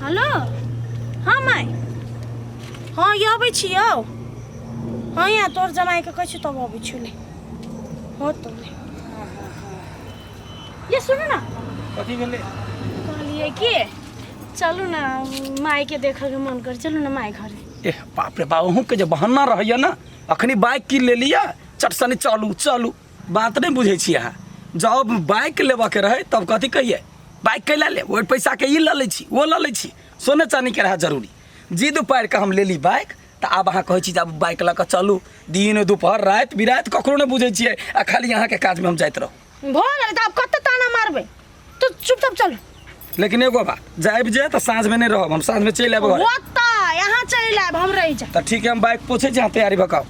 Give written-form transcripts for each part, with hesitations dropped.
Hello हाँ माई हाँ ये अबै छी यौ हाँ यहाँ तोर जमाई के कहै छी तब अबै छी ले हो तो ले ये सुन ना कथी भेले कहलिए कि चलू ना माई के देखे के मन कर चलू ना माई घरे ए बाप रे बाप अहूँ के जे बहाना रहैया ना अखनी बाइक कीन ले लिया चटसनी चलू चलू बात नहीं बुझे छी अहाँ जब बाइक लेबऽ के रहे तब कथी कहिए बाइक कैला ले वो पैसा के ई लऽ लै छी वो लऽ लै छी सोने चानी के रहा जरूरी जिद पारि के हम लेली बाइक तो आब अहाँ कहै छी जब बाइक लऽ कऽ चलू दिन दुपहर रात बिरात ककरो नहीं बुझे छियै आ खाली अहाँ के काज में हम जाइत रहू भऽ गेलै तऽ आब कते ताना मारबै तू चुपचाप चल लेकिन एगो बात जाइब जे तो साँझ में नहीं रहब हम साँझ में चलि आबो ओता यहाँ चलि आब हम रहि जा तो ठीक है हम बाइक पूछे छी अहाँ तैयारी भकाउ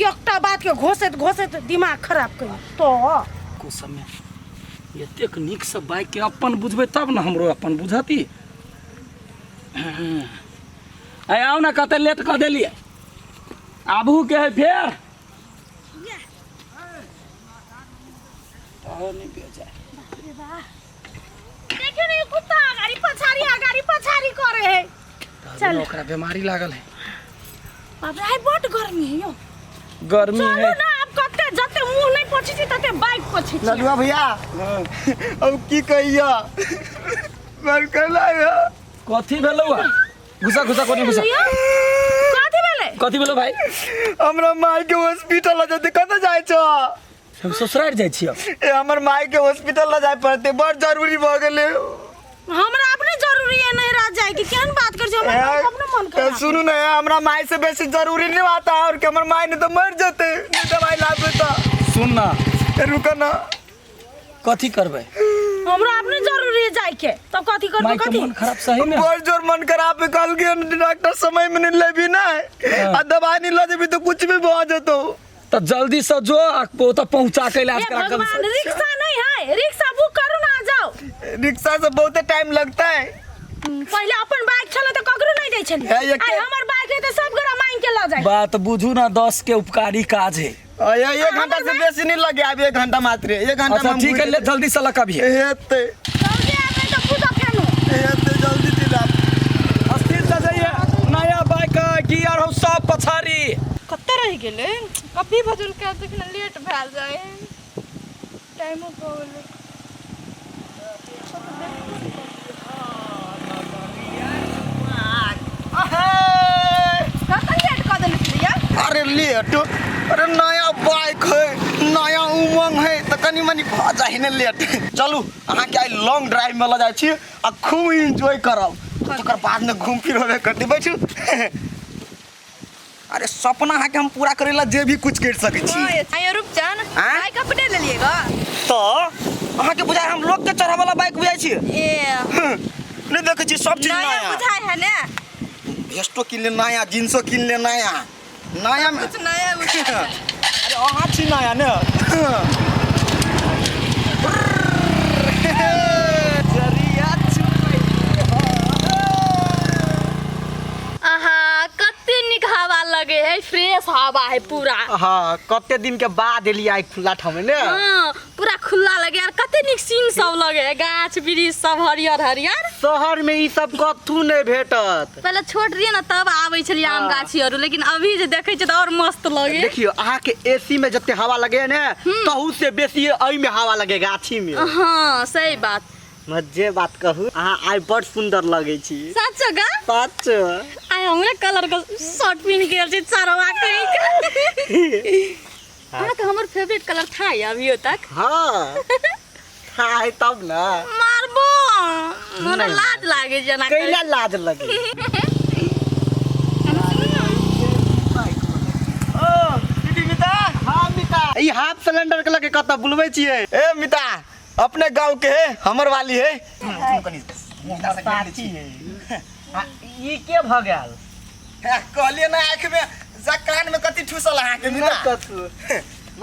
एकटा बात के घोसैत दिमाग खराब कर तो को समय एतेक नीक से बाइक के अपन बुझबै तब ना हमरो अपन बुझती आइ आओ ना कते लेट कऽ देलिए आबू के है फेर नहीं बेजा देखियो ने कुत्ता आगाड़ी पछाड़ी करे है चल ओकरा बीमारी लागल है बाप रे बड गर्मी है यो गर्मी है चलो ना आप कते जते मुंह नहीं पोछी छी तते बाइक पोछी छी ललुआ भैया अब की कहिया मन करला या कथी भेलौ घुसा घुसा कोनी घुसा कथी भेलौ भाई हमरा माई के हॉस्पिटल जते कत जाय छ हम ससुराल जाय छियो ए हमर माई के हॉस्पिटल ल जाय पड़ते बड़ जरूरी भ गेले हमरा अपने जरूरी है नहीं रह जाए कि केहन बात कर छ हमरा अपने मन कर सुनू ना हमरा माई से बेसी जरूरी नहीं आता और के हमर माई ने तो मर जते दवाई लाबे त सुन ना रुक ना कथी करबै हमरा अपने जरूरी है जाए के तब कथी करबो माई के कथी मन खराब सही में बड़ जोर मन खराब कल के डॉक्टर समय में नहीं लेबी ना आ दवाई नहीं ल देबी तो कुछ भी भ जतो तो जल्दी से जो तो पहुंचा के इलाज करा कर रिक्शा नहीं है रिक्शा बुक करू ना आ जाओ रिक्शा से बहुत टाइम लगता है पहले अपन बाइक चले तो ककरो नहीं दै छली आई हमर बाइक है तो सब गोरा मांग के ल जाए बात बुझू ना 10 के उपकारी काज है एक घंटा से बेसी नहीं लगे अब 1 घंटा मात्र 1 घंटा अच्छा ठीक है ले जल्दी से लका भी हेते जल्दी आबे तो पूजा फेनु हेते जल्दी दिला अस्थिर से जाइए नया बाइक गियर हो सब पछारी कत्ते रह गेले कभी भजन के देखना लेट भेल जाए टाइम हो गेले कत्ते लेट कर देले प्रिया अरे लेट अरे नया बाइक है नया उमंग है तो कनी मनी भ जाहि ने लेट चलू अहाँ के आई लॉन्ग ड्राइव में ल जाय छी आ खूब एंजॉय करब तकर बाद में घूम फिर होबे करते बैठू अरे सपना है कि हम पूरा करेला जे भी कुछ कर सके छी आयो रुक जान बाइक अपने ले लिएगा तो अहाँ के बुझाय हम लोग के चढ़ा वाला बाइक बुझाय छी ए नहीं देखे छी सब चीज नया नया बुझाय है ना वेस्टो किन ले नया जींसो किन ले नया नया में कुछ नया बुझाय है अरे अहाँ छी नया ने जरिया आहा कत्ते निक हवा लगे है फ्रेश हवा है पूरा हाँ कते दिन के बाद एलिया आई खुला ठाम में ने हां पूरा खुला लगे यार कत्ते निक सीन सब लगे है गाछ वृक्ष सब हरियर हरियर शहर में ई सब कथू नहीं भेटत पहले छोट रहिए ना तब आवे छलिए आम गाछीहरू लेकिन अभी जे देखे छ त और मस्त लगे देखियो अहाँ के एसी में जते हवा लगे ने तहु से बेसी एई में हवा लगे गाछी में हां सही बात मजे बात कहू अहाँ आई बड़ सुंदर लगे छी सच का सच आई हमरे कलर का शर्ट पहन के आल छी चारवा कहीं हां तो हमर फेवरेट कलर था अभी तक हाँ है तब ना मारबो मोर लाज लागे जना कैला लाज लगे ओ दीदी मिता हां मिता ई हाफ सिलेंडर के लगे कत बुलबै छियै ए मिता अपने गांव के है हमर वाली है साची है ई के भ गेल कहलिए ना आंख में जकान में कति ठुसल अहाँ के मिता कथु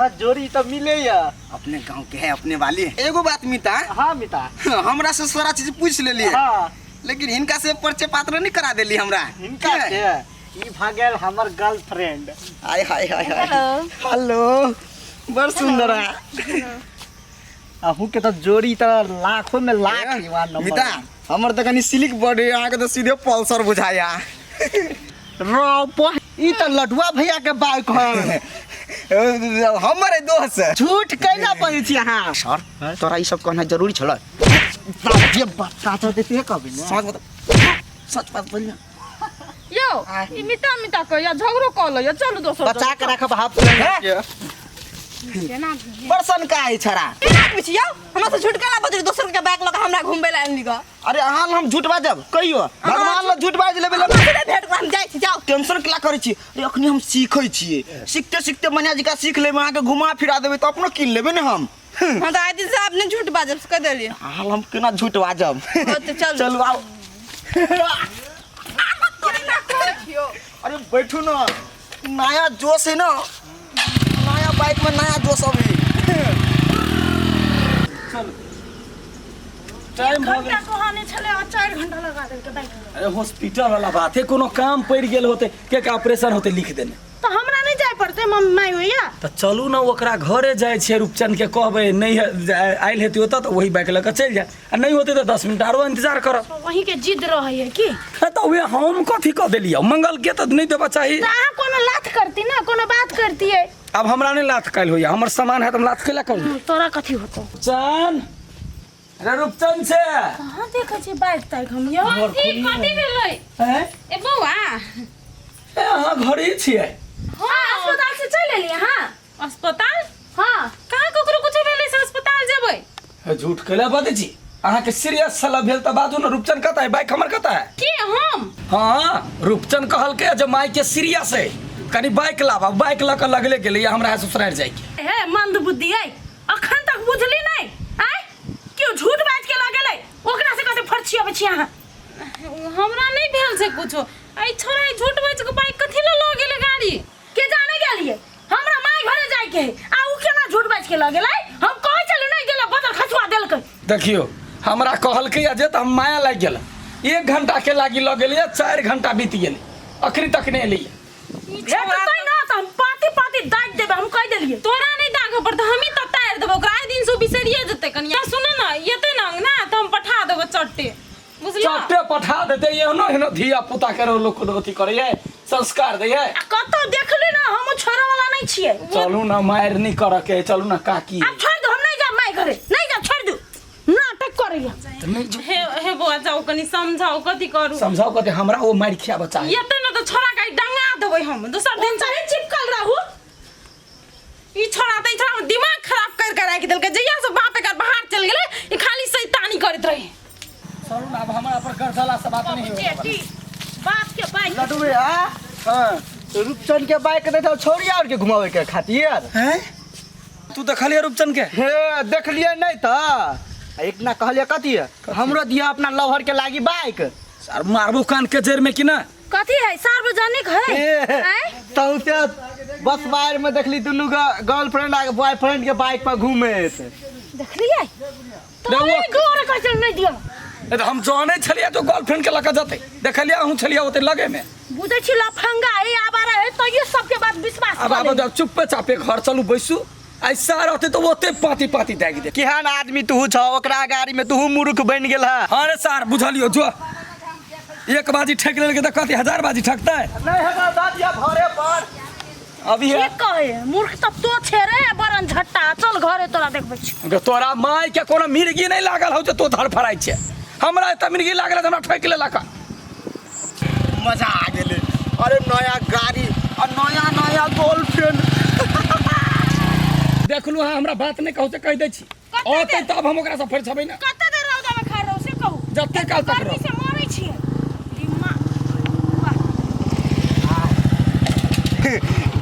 मत जोड़ी तो मिले या अपने गांव के है अपने वाली एगो बात मिता हां मिता हमरा से सारा चीज पूछ लेलिए हां लेकिन इनका से परिचय पात्र नहीं करा देली हमरा इनका के ई भ गेल हमर गर्लफ्रेंड आय हाय हाय हेलो बड़ सुंदर है अहू के तो जोड़ी तो लाखों में लाख युवा नंबर मिता हमर त कनी सिलिक बॉडी अहाँ के त सीधे पल्सर बुझाया ई त लटुआ भैया के बाइक है हमरे दोस्त झूठ कैला पड़ी छी अहाँ सर तोरा ई सब कहना जरूरी छल जे बता तो देते कभी ना सच बात बोलिए यो ई मिटा कर या झगड़ो कर लो या चलो दोसर बचा के रखब हाफ बरसन का है छरा केना पूछ यो हमरा से झूठ काला बजरी दोसर के बैग लगा हमरा घुमबे ला आनली ग अरे अहाँ हम झूठ बाजब कहियो भगवान ल झूठ बाज लेबे ला भेट हम जाई छी जाओ टेंशन केला करै छी अरे अखनी हम सीखै छिए सीखते सीखते मनिया जी का सीख लेबे अहाँ के घुमा फिरा देबे त अपनो किन लेबे ने हम त आइ दिन से आपने झूठ बाजब कह देलिए हाल हम केना झूठ बाजब तो चल चलू आओ अरे बैठू ना नया जोश है ना नया बाइक में नया जोश अभी चल टाइम हो घंटा कहाने छले 4 घंटा लगा देल के बाइक अरे हॉस्पिटल वाला बात है कोनो काम पड़ गेल होते के ऑपरेशन होते लिख देने तो हमरा नहीं जाय पड़ते मम्मी होइया तो चलू ना ओकरा घरे जाए छे रूपचंद के कहबे नहीं आइल हेती होता तो वही बाइक लेकर चल जाए आ नहीं होते तो 10 मिनट और इंतजार करब वही के जिद रहे है की तो वे हम कथी कह देलिए मंगल के तो नहीं देबा चाहिए त अहाँ कोनो लात करती ना कोनो बात करती है अब हमरा नहीं लात कैल होइया हमर सामान है तो हम लात कैला कर तोरा कथी होतो चन अरे रूपचंद से कहां देखे छी बाइक तक हम यो कथी भेलै हैं ए बौआ ए अहाँ घरे छिए हां अस्पताल से चल एलिए हां अस्पताल हां कहाँ ककरो कुछ भेलै से अस्पताल जेबै झूठ कैला बात छी अहाँ के सीरियस सलाह भेल त बाजू ना रूपचंद कहता है बाइक हमर कहता है के हम हाँ रूपचंद कहल के जे माई के सीरियस है कनी बाइक लावा बाइक ल के लगले गेले हमरा है ससुराल जाय के हे मंद बुद्धि है अखन तक बुझली नहीं आय क्यों झूठ बाज के लगेले ओकरा से कहते फरछी आबै छी अहाँ हमरा नहीं भेल से कुछो आई छोरा झूठ बाज के बाइक कथी ल ल गेलै गाड़ी के जाने गेलिए हमरा माई घरे जाय के आ उ केना झूठ बाज के लगेले हम कहै चले नहीं गेले बदल खचवा देलकै देखियो हमरा कहल के जे त हम माया लाग गेल 1 घंटा के लागी ल गेलिए 4 घंटा बीत गेल अखरी तक नहीं एलिए ये तो तै ना त हम पाती पाती दाग देबे हम कह देलिए तोरा नहीं दागो पर त हमी त तार देबो ओकरा दिन से बिसरिए जते कनिया सुन ना येते ना ना त हम पठा देबो चट्टे बुझलिए चट्टे पठा देते एहनो एहनो धिया पुता के लोग अथी करे संस्कार दे कतो देखली ना हम छोरा वाला नहीं छिए चलू ना मार नहीं कर के चलू ना काकी अब छोड़ दो हम नहीं जा माई घरे नहीं जा छोड़ दो नाटक करैया हे बुआ जाओ कनी समझाओ कथी करू समझाओ कते हमरा वो मार खिया बच्चा येते ना त छोरा का डंगा देबै हम दोसर दिन चाहे चिपकल रहू ई छोरा त ई छोरा दिमाग खराब कर के राख देलकै जइया से बाप के बाहर चल गेलै ई खाली शैतानी करत रहे चलू ना अब हमरा पर गरजला से बात नहीं होगा बेटी बाप के बाइक लड्डू भैया हां रूपचंद के बाइक दे तो छोड़ी और के घुमावे के खातिर हैं तू देखलिए रूपचंद के हे देखलिए नहीं त एक ना कहलिए कथी हमरो दिया अपना लवहर के लागी बाइक सर मारबो कान के जेर में कि ना कथी है सार्वजनिक है तौते बस बाहर में देखली दुनू गर्लफ्रेंड आ बॉयफ्रेंड के बाइक पर घूमे देखलिए तो वो- गोरे कैसे नहीं दिया ए तो हम जाने छलिए तो गर्लफ्रेंड के लगा जाते देखलिए हूं छलिए ओते लगे में बुझे छी लफंगा है आबारा है तो ये सबके बात विश्वास अब कर अब जब चुप चापे घर चलू बैसू ऐसा रहते तो ओते पाती पाती दाग दे केहन आदमी तू छ ओकरा गाड़ी में तू मूर्ख बन गेल है अरे सर बुझलियो जो एक बाजी ठेक ले के तो कहती 1000 बाजी ठकता है नहीं है दादिया घरे पर अभी है ठीक कहे मूर्ख तब तो छेरे बरन झट्टा चल घरे तोरा देखबै छी तोरा माय के कोनो मिर्गी नहीं लागल हो तो धड़ फराई छे हमरा त मिर्गी लागल हमरा ठोक ले लका मजा आ गेले अरे नया गाड़ी और नया नया गर्लफ्रेंड देखलू हां हमरा बात नहीं कहू से कह दे छी ओते तब हम ओकरा से फेर छबै ना कते देर रौदा में खा रहो से कहू जत्ते काल तक गर्मी रहो से मरै छी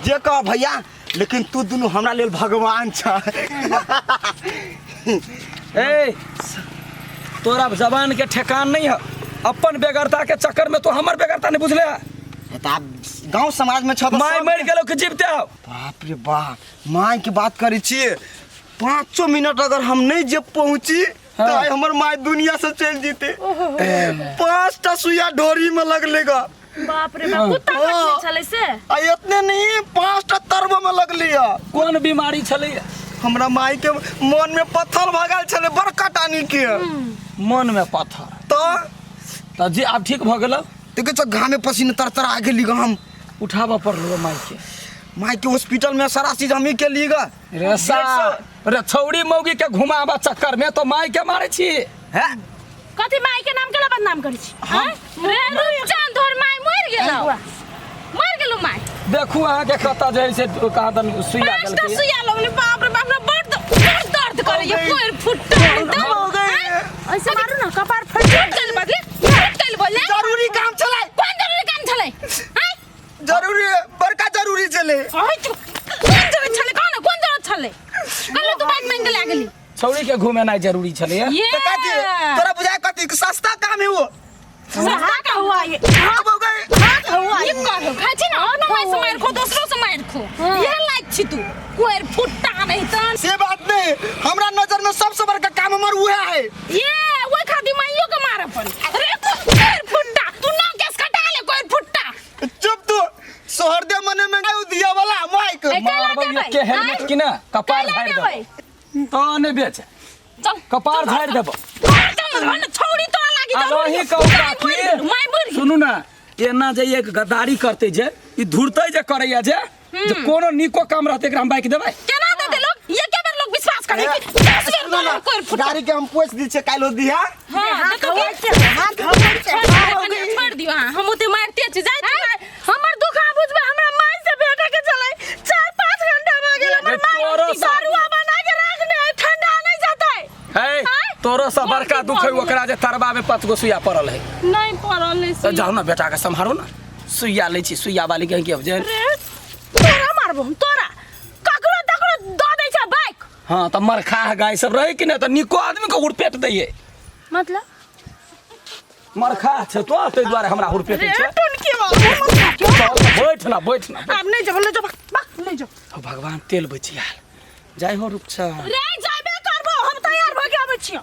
जे कह भैया लेकिन तू दुनू हमरा लेल भगवान छ ए तोरा जबान के ठेकान नहीं है अपन बेगरता के चक्कर में तो हमर बेगरता नहीं बुझले है गांव समाज में छ माय मर गेलो कि जीवते हो बाप रे बाप माय की बात करै छी 5 मिनट अगर हम नहीं जे पहुंची तो हाँ। हमर माय दुनिया से चल जीते 5टा सुइया ढोरी में लगलेगा बाप रे बाप कुत्ता कटले छले से आ इतने नहीं 5टा तरब में लगली है कौन बीमारी छले हमरा माई के मन में पत्थर भगल छले बड़का टानी के मन में पत्थर तो जी आब ठीक भऽ गेलौ। देखे छ घामे पसीने तरतर आ गेली ग हम। उठाबऽ पड़लो माई के हॉस्पिटल में सारा चीज हम ही के लिए ग। रे छौड़ी मौगी के घुमाबा चक्कर में तो माई के मारे छी हैं कथी माई के नाम के बदनाम करै छी? रे रूपचंद तोहर माय मर गेलो माय। देखू अहाँ के कता जे से कहाँ दन सुइया पाँच टा देलकै। सुइया लगले बाप रे बाप रे बड़ दर्द करे ये पैर फुटल ऐसे मारू ना कपार फट चल बदले चल बोले जरूरी काम चले। कौन जरूरी काम चले हैं? जरूरी बड़का जरूरी चले। आई तो कौन जरूरी चले कौन जरूरत चले कल तो बाइक मांग के ला गेली। छौड़ी के घुमेनाइ जरूरी छलै। ये तो कथी तोरा बुझाय कथी सस्ता काम है वो। सस्ता का हुआ ये अब हो गए हाथ हुआ ये कहो खाइ छी ना और ना माय से मार खो दूसरों से मार खो ये लाइक छी तू कोई फुट्टा नहीं तन से बात नहीं हमरा नजर में सबसे बड़का काम हमर हुआ है। ये वो खादी माइयो के मारे पड़ी अरे कोई फुट्टा तू ना केस कटा ले कोई फुट्टा चुप तू शहर दे मने में गाउ दिया वाला माइक मारबो के हेलमेट कि ना कपार झाड़ देबो तो ने बेच चल कपार झाड़ देबो। छोड़ी तो लागी आ रही कहू काकी माय मर सुनू ना एना जे एक गद्दारी करते जे ई धुरते जे करैया जे कोनो निको काम रहते एकरा हम बाइक देबै केना देते लोग ये के बार लोग विश्वास करे कि 10 बेर कोई फुट्टा गाड़ी के हम पोछ दी छे कालो दिया। हां हाथ देखो हवा छोड़ दियो हां हम ओते मारते छी जाय छी हमर दुख आ बुझबे हमरा माई से बेटा के चले 4-5 घंटा हो गेल हमर तोरो माई सारुआ बना के रखने ठंडा नहीं जाता है। है तोरो से बड़का दुख है ओकरा जे तरबा में 5 गो सुइया पड़ल है। नहीं पड़ल है तो जाओ ना बेटा के संभारो ना सुइया ले छी सुइया वाली कहीं के अब जे तोरा मारबो हम तोरा ककरो तकरो द दै छ बाइक। हां त मरखा गाय सब रहे कि नहीं तो निको आदमी को उड़पेट दैये मतलब मरखा छ तो तै द्वारे हमरा उड़पेट छै। टन के मारो बैठ ना अब नहीं जब ले जा ले जा भगवान तेल बचिया जाय हो रुक छ रे जाबे करबो हम तैयार भ के आबै छियो।